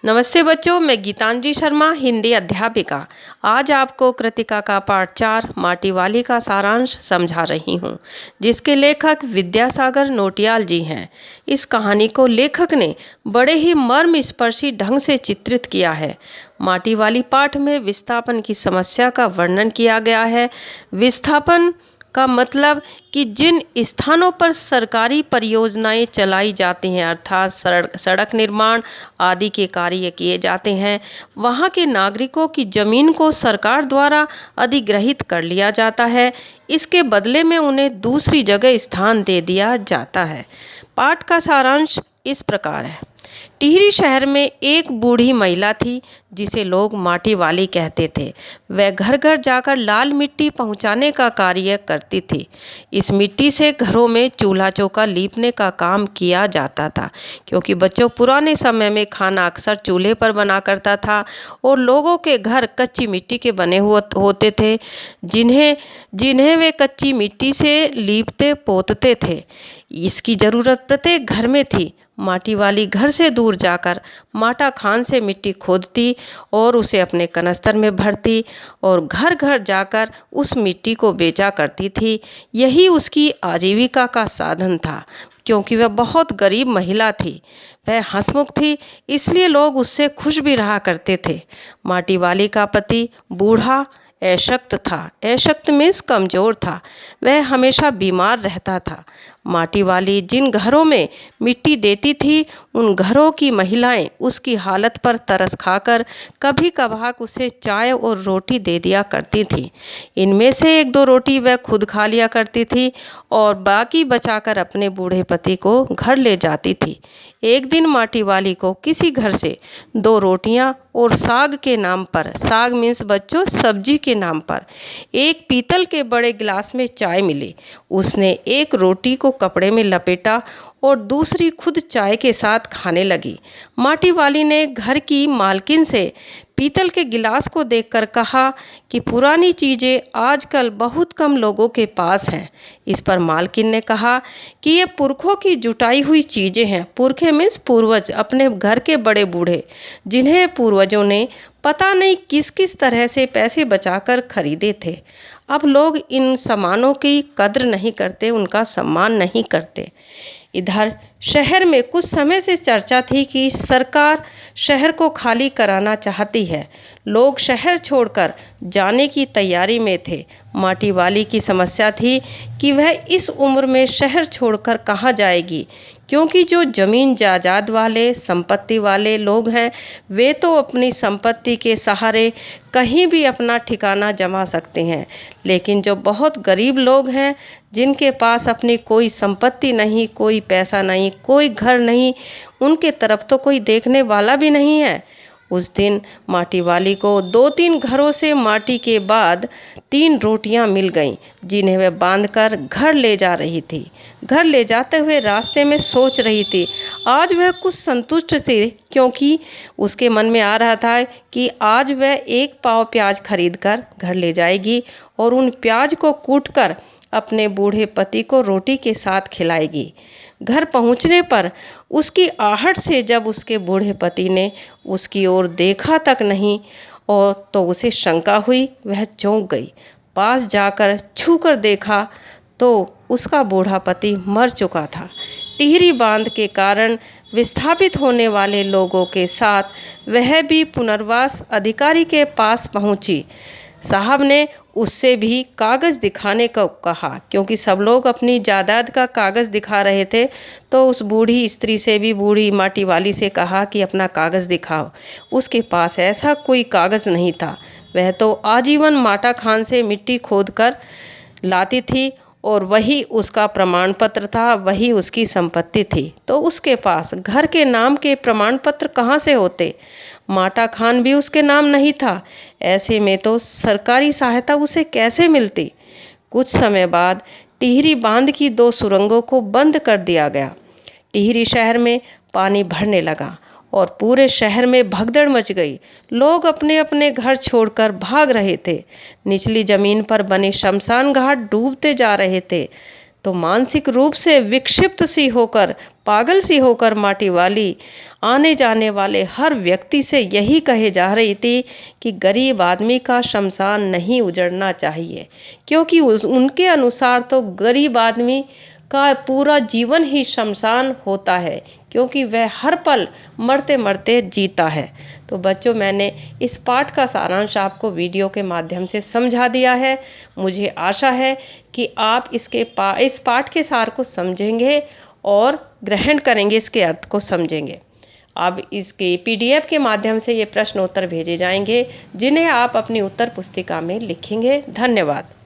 नमस्ते बच्चों, मैं गीतांजलि शर्मा, हिंदी अध्यापिका। आज आपको कृतिका का पाठ 4 माटी वाली का सारांश समझा रही हूँ, जिसके लेखक विद्यासागर नोटियाल जी हैं। इस कहानी को लेखक ने बड़े ही मर्मस्पर्शी ढंग से चित्रित किया है। माटी वाली पाठ में विस्थापन की समस्या का वर्णन किया गया है। विस्थापन का मतलब कि जिन स्थानों पर सरकारी परियोजनाएं चलाई जाती हैं, अर्थात सड़क निर्माण आदि के कार्य किए जाते हैं, वहाँ के नागरिकों की ज़मीन को सरकार द्वारा अधिग्रहित कर लिया जाता है। इसके बदले में उन्हें दूसरी जगह स्थान दे दिया जाता है। पाठ का सारांश इस प्रकार है। टिहरी शहर में एक बूढ़ी महिला थी जिसे लोग माटी वाली कहते थे। वह घर घर जाकर लाल मिट्टी पहुंचाने का कार्य करती थी। इस मिट्टी से घरों में चूल्हा चौका लीपने का काम किया जाता था, क्योंकि बच्चों पुराने समय में खाना अक्सर चूल्हे पर बना करता था और लोगों के घर कच्ची मिट्टी के बने हुए होते थे, जिन्हें जिन्हें वे कच्ची मिट्टी से लीपते पोतते थे। इसकी ज़रूरत प्रत्येक घर में थी। माटी वाली घर से दूर जाकर माटा खान से मिट्टी खोदती और उसे अपने कनस्तर में भरती और घर घर जाकर उस मिट्टी को बेचा करती थी। यही उसकी आजीविका का साधन था, क्योंकि वह बहुत गरीब महिला थी। वह हंसमुख थी, इसलिए लोग उससे खुश भी रहा करते थे। माटी वाली का पति बूढ़ा अशक्त था। अशक्त मीन्स कमज़ोर था। वह हमेशा बीमार रहता था। माटी वाली जिन घरों में मिट्टी देती थी, उन घरों की महिलाएं उसकी हालत पर तरस खाकर कभी कभार उसे चाय और रोटी दे दिया करती थी। इनमें से एक दो रोटी वह खुद खा लिया करती थी और बाकी बचाकर अपने बूढ़े पति को घर ले जाती थी। एक दिन माटी वाली को किसी घर से 2 रोटियां और साग के नाम पर, साग मीन्स बच्चों सब्जी के नाम पर, एक पीतल के बड़े गिलास में चाय मिली। उसने एक रोटी को कपड़े में लपेटा और दूसरी खुद चाय के साथ खाने लगी। माटी वाली ने घर की मालकिन से पीतल के गिलास को देखकर कहा कि पुरानी चीज़ें आजकल बहुत कम लोगों के पास हैं। इस पर मालकिन ने कहा कि ये पुरखों की जुटाई हुई चीज़ें हैं। पुरखे मीन्स पूर्वज, अपने घर के बड़े बूढ़े, जिन्हें पूर्वजों ने पता नहीं किस किस तरह से पैसे बचाकर खरीदे थे। अब लोग इन सामानों की कद्र नहीं करते, उनका सम्मान नहीं करते। इधर शहर में कुछ समय से चर्चा थी कि सरकार शहर को खाली कराना चाहती है। लोग शहर छोड़कर जाने की तैयारी में थे। माटी वाली की समस्या थी कि वह इस उम्र में शहर छोड़कर कहाँ जाएगी, क्योंकि जो ज़मीन जायदाद वाले, संपत्ति वाले लोग हैं, वे तो अपनी संपत्ति के सहारे कहीं भी अपना ठिकाना जमा सकते हैं। लेकिन जो बहुत गरीब लोग हैं, जिनके पास अपनी कोई संपत्ति नहीं, कोई पैसा नहीं, कोई घर नहीं, उनके तरफ तो कोई देखने वाला भी नहीं है। उस दिन माटी वाली को 2-3 घरों से माटी के बाद 3 रोटियां मिल गईं, जिन्हें वह बांधकर घर ले जा रही थी। घर ले जाते हुए रास्ते में सोच रही थी। आज वह कुछ संतुष्ट थी, क्योंकि उसके मन में आ रहा था कि आज वह 1 पाव प्याज खरीद कर घर ले जाएगी और उन प्याज को कूटकर अपने बूढ़े पति को रोटी के साथ खिलाएगी। घर पहुंचने पर उसकी आहट से जब उसके बूढ़े पति ने उसकी ओर देखा तक नहीं और तो उसे शंका हुई। वह चौंक गई। पास जाकर छूकर देखा तो उसका बूढ़ा पति मर चुका था। टिहरी बांध के कारण विस्थापित होने वाले लोगों के साथ वह भी पुनर्वास अधिकारी के पास पहुंची। साहब ने उससे भी कागज़ दिखाने को कहा, क्योंकि सब लोग अपनी जायदाद का कागज़ दिखा रहे थे। तो उस बूढ़ी स्त्री से भी, बूढ़ी माटी वाली से कहा कि अपना कागज़ दिखाओ। उसके पास ऐसा कोई कागज़ नहीं था। वह तो आजीवन माटा खान से मिट्टी खोद कर लाती थी और वही उसका प्रमाण पत्र था, वही उसकी संपत्ति थी। तो उसके पास घर के नाम के प्रमाण पत्र कहाँ से होते? माटा खान भी उसके नाम नहीं था। ऐसे में तो सरकारी सहायता उसे कैसे मिलती? कुछ समय बाद टिहरी बांध की 2 सुरंगों को बंद कर दिया गया। टिहरी शहर में पानी भरने लगा और पूरे शहर में भगदड़ मच गई। लोग अपने अपने घर छोड़कर भाग रहे थे। निचली जमीन पर बने शमशान घाट डूबते जा रहे थे। तो मानसिक रूप से विक्षिप्त सी होकर, पागल सी होकर माटी वाली आने जाने वाले हर व्यक्ति से यही कहे जा रही थी कि गरीब आदमी का शमशान नहीं उजड़ना चाहिए, क्योंकि उनके अनुसार तो गरीब आदमी का पूरा जीवन ही शमशान होता है, क्योंकि वह हर पल मरते मरते जीता है। तो बच्चों, मैंने इस पाठ का सारांश आपको वीडियो के माध्यम से समझा दिया है। मुझे आशा है कि आप इस पाठ के सार को समझेंगे और ग्रहण करेंगे, इसके अर्थ को समझेंगे। अब इसके PDF के माध्यम से ये प्रश्न उत्तर भेजे जाएंगे, जिन्हें आप अपनी उत्तर पुस्तिका में लिखेंगे। धन्यवाद।